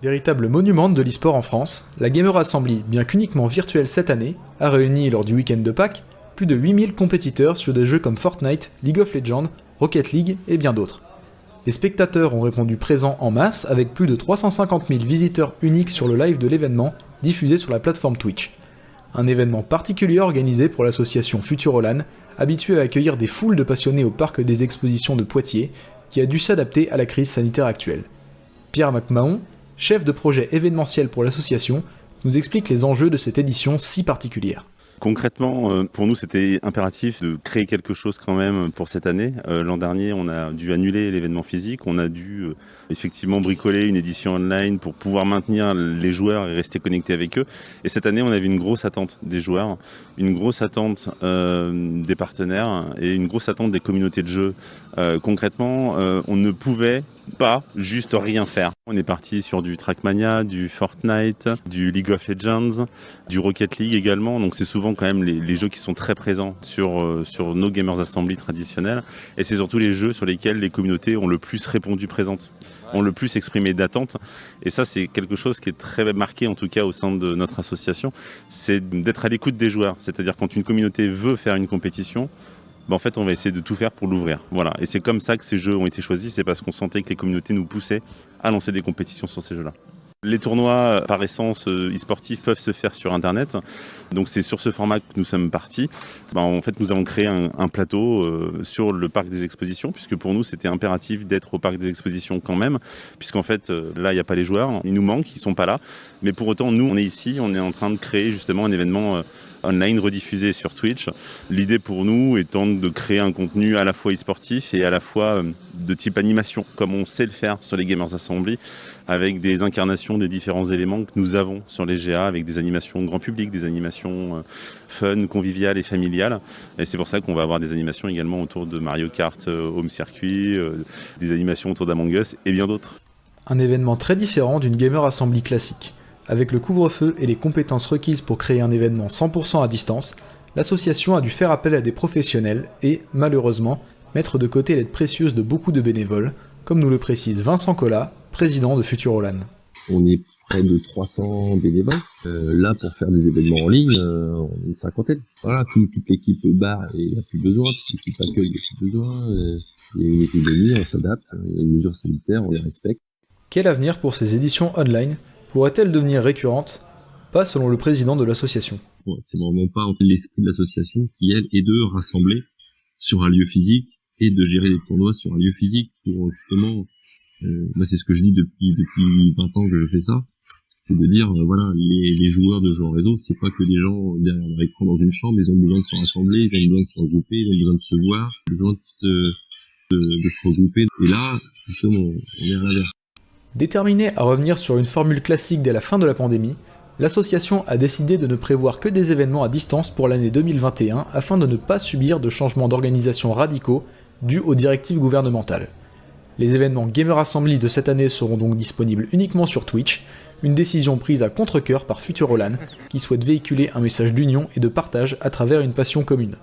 Véritable monument de l'e-sport en France, la Gamer Assembly, bien qu'uniquement virtuelle cette année, a réuni lors du week-end de Pâques plus de 8000 compétiteurs sur des jeux comme Fortnite, League of Legends, Rocket League et bien d'autres. Les spectateurs ont répondu présents en masse avec plus de 350 000 visiteurs uniques sur le live de l'événement diffusé sur la plateforme Twitch. Un événement particulier organisé pour l'association Futurolan, habituée à accueillir des foules de passionnés au parc des expositions de Poitiers, qui a dû s'adapter à la crise sanitaire actuelle. Pierre McMahon, chef de projet événementiel pour l'association, nous explique les enjeux de cette édition si particulière. Concrètement, pour nous, c'était impératif de créer quelque chose quand même pour cette année. L'an dernier, on a dû annuler l'événement physique. On a dû effectivement bricoler une édition online pour pouvoir maintenir les joueurs et rester connectés avec eux. Et cette année, on avait une grosse attente des joueurs, une grosse attente des partenaires et une grosse attente des communautés de jeu. Concrètement, on ne pouvait pas juste rien faire. On est parti sur du Trackmania, du Fortnite, du League of Legends, du Rocket League également. Donc c'est souvent quand même les jeux qui sont très présents sur nos Gamers Assembly traditionnels. Et c'est surtout les jeux sur lesquels les communautés ont le plus répondu présentes, ont le plus exprimé d'attente. Et ça, c'est quelque chose qui est très marqué, en tout cas au sein de notre association, c'est d'être à l'écoute des joueurs. C'est-à-dire quand une communauté veut faire une compétition, en fait, on va essayer de tout faire pour l'ouvrir. Voilà. Et c'est comme ça que ces jeux ont été choisis, c'est parce qu'on sentait que les communautés nous poussaient à lancer des compétitions sur ces jeux-là. Les tournois, par essence, e-sportifs peuvent se faire sur Internet. Donc c'est sur ce format que nous sommes partis. En fait, nous avons créé un plateau sur le parc des expositions, puisque pour nous, c'était impératif d'être au parc des expositions quand même, puisqu'en fait, là, il n'y a pas les joueurs, ils nous manquent, ils ne sont pas là. Mais pour autant, nous, on est ici, on est en train de créer justement un événement online rediffusé sur Twitch. L'idée pour nous étant de créer un contenu à la fois e-sportif et à la fois de type animation, comme on sait le faire sur les Gamers Assembly, avec des incarnations des différents éléments que nous avons sur les GA, avec des animations grand public, des animations fun, conviviales et familiales. Et c'est pour ça qu'on va avoir des animations également autour de Mario Kart Home Circuit, des animations autour d'Among Us et bien d'autres. Un événement très différent d'une Gamer Assembly classique. Avec le couvre-feu et les compétences requises pour créer un événement 100% à distance, l'association a dû faire appel à des professionnels et, malheureusement, mettre de côté l'aide précieuse de beaucoup de bénévoles, comme nous le précise Vincent Collat, président de Futurolan. On est près de 300 bénévoles. Là, pour faire des événements en ligne, on est une cinquantaine. Voilà, toute l'équipe bar, il n'y a plus besoin, toute l'équipe accueil, il n'y a plus besoin. Il y a une épidémie, on s'adapte, il y a des mesures sanitaires, on les respecte. Quel avenir pour ces éditions online ? Pourrait-elle devenir récurrente ? Pas selon le président de l'association. Bon, c'est vraiment pas l'esprit de l'association qui, elle, est de rassembler sur un lieu physique et de gérer les tournois sur un lieu physique pour justement... moi, c'est ce que je dis depuis 20 ans que je fais ça. C'est de dire, voilà, les joueurs de jeux en réseau, c'est pas que des gens derrière leur écran dans une chambre, ils ont besoin de se rassembler, ils ont besoin de se regrouper, ils ont besoin de se voir, ils ont besoin de se regrouper. Et là, justement, on est à l'inverse. Déterminée à revenir sur une formule classique dès la fin de la pandémie, l'association a décidé de ne prévoir que des événements à distance pour l'année 2021 afin de ne pas subir de changements d'organisation radicaux dus aux directives gouvernementales. Les événements Gamer Assembly de cette année seront donc disponibles uniquement sur Twitch, une décision prise à contre-cœur par Futurolan qui souhaite véhiculer un message d'union et de partage à travers une passion commune.